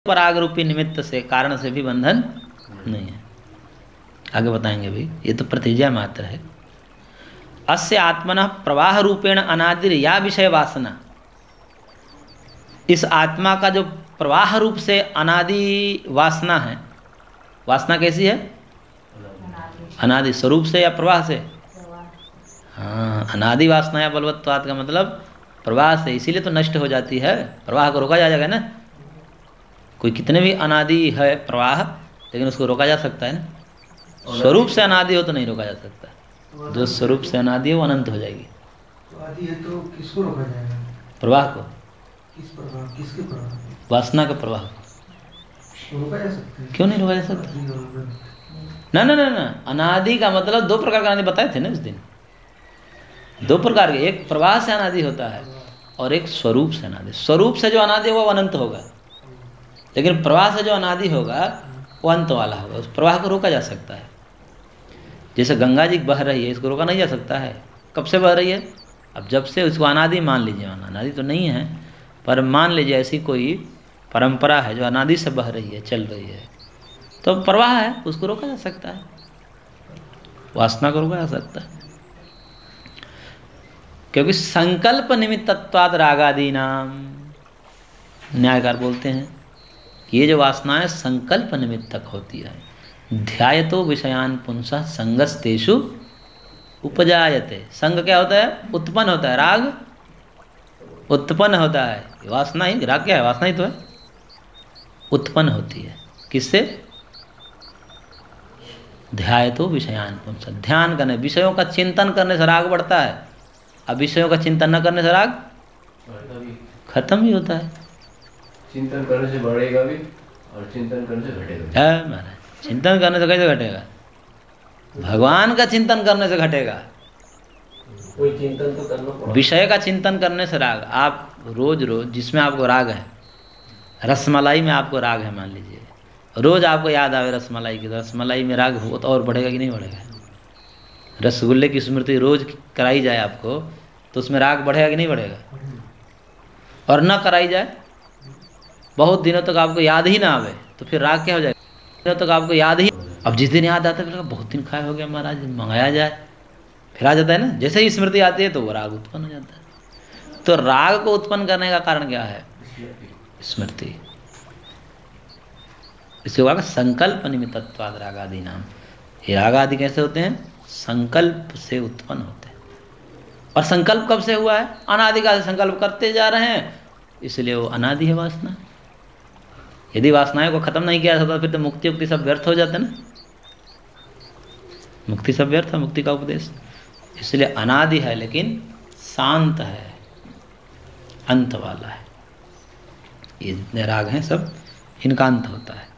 पराग रूपी निमित्त से कारण से भी बंधन नहीं है। आगे बताएंगे भी, ये तो प्रतिज्ञा मात्र है। अस्य आत्मनः प्रवाह रूपेण अनादिर या विषय वासना, इस आत्मा का जो प्रवाह रूप से अनादि वासना है, वासना कैसी है? अनादि स्वरूप से या प्रवाह से? हाँ, अनादि वासना या बलवत्वात् का मतलब प्रवाह से, इसीलिए तो नष्ट हो जाती है। प्रवाह को रोका जाएगा ना। कोई कितने भी अनादि है प्रवाह, लेकिन उसको रोका जा सकता है ना। स्वरूप से अनादि हो तो नहीं रोका जा सकता। जो स्वरूप से अनादि है वो अनंत हो जाएगी। तो आदि है तो किसको रोका जाएगा? प्रवाह को। किस प्रवाह? किसके प्रवाह? वासना का प्रवाह को रोका जा सकता है? क्यों नहीं रोका जा सकता? ना ना ना ना, अनादि का मतलब दो प्रकार का अनादि बताए थे ना उस दिन। दो प्रकार के, एक प्रवाह से अनादि होता है और एक स्वरूप से अनादि। स्वरूप से जो अनादि होगा वो अनंत होगा, लेकिन प्रवाह से जो अनादि होगा वो अंत वाला होगा। उस प्रवाह को रोका जा सकता है। जैसे गंगा जी बह रही है, इसको रोका नहीं जा सकता है। कब से बह रही है? अब जब से उसको अनादि मान लीजिए, अनादि तो नहीं है पर मान लीजिए ऐसी कोई परंपरा है जो अनादि से बह रही है, चल रही है, तो प्रवाह है, उसको रोका जा सकता है। वासना को रोका जा सकता है, क्योंकि संकल्प निमित्तत्वाद रागादि नाम, न्यायकार बोलते हैं ये जो वासनाएं संकल्प निमित्तक होती है। ध्यायतो विषयान पुंसः संगस्तेषु उपजायते। संग क्या होता है? उत्पन्न होता है। राग उत्पन्न होता है। वासना ही, राग क्या है? वासना ही तो है। उत्पन्न होती है किससे? ध्यायतो विषयान पुंसः, ध्यान करने, विषयों का चिंतन करने से राग बढ़ता है। अब विषयों का चिंतन न करने से राग खत्म ही होता है। चिंतन करने से बढ़ेगा भी और चिंतन करने से घटेगा। महाराज, चिंतन करने से कैसे घटेगा? भगवान का चिंतन करने से घटेगा। कोई चिंतन तो करना पड़ेगा। विषय का चिंतन करने से राग, आप रोज रोज जिसमें आपको राग है, रसमलाई में आपको राग है, मान लीजिए रोज आपको याद आवे रसमलाई की, तो रसमलाई में राग हो तो और बढ़ेगा कि नहीं बढ़ेगा? रसगुल्ले की स्मृति रोज कराई जाए आपको तो उसमें राग बढ़ेगा कि नहीं बढ़ेगा? और न कराई जाए, बहुत दिनों तक आपको याद ही ना आवे, तो फिर राग क्या हो जाएगा? दिनों तक आपको याद ही, अब जिस दिन याद आता है फिर बहुत दिन खाए हो गया महाराज, मंगाया जाए, फिर आ जाता है ना। जैसे ही स्मृति आती है तो वो राग उत्पन्न हो जाता है। तो राग को उत्पन्न करने का कारण क्या है? स्मृति। इसके बाद संकल्प निमित्तत्वाद रागादि नाम। ये राग आदि कैसे होते हैं? संकल्प से उत्पन्न होते हैं। और संकल्प कब से हुआ है? अनादिकाल से संकल्प करते जा रहे हैं, इसलिए वो अनादि है वासना। यदि वासनाएं को खत्म नहीं किया जाता फिर तो मुक्ति उक्ति सब व्यर्थ हो जाता ना। मुक्ति सब व्यर्थ है, मुक्ति का उपदेश। इसलिए अनादि है लेकिन शांत है, अंत वाला है। ये जितने राग हैं सब इनका अंत होता है।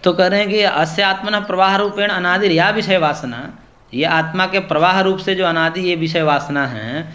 तो कह रहे हैं कि अस्य आत्मनः प्रवाह रूपेण अनादि या विषय वासना, ये आत्मा के प्रवाह रूप से जो अनादि ये विषय वासना है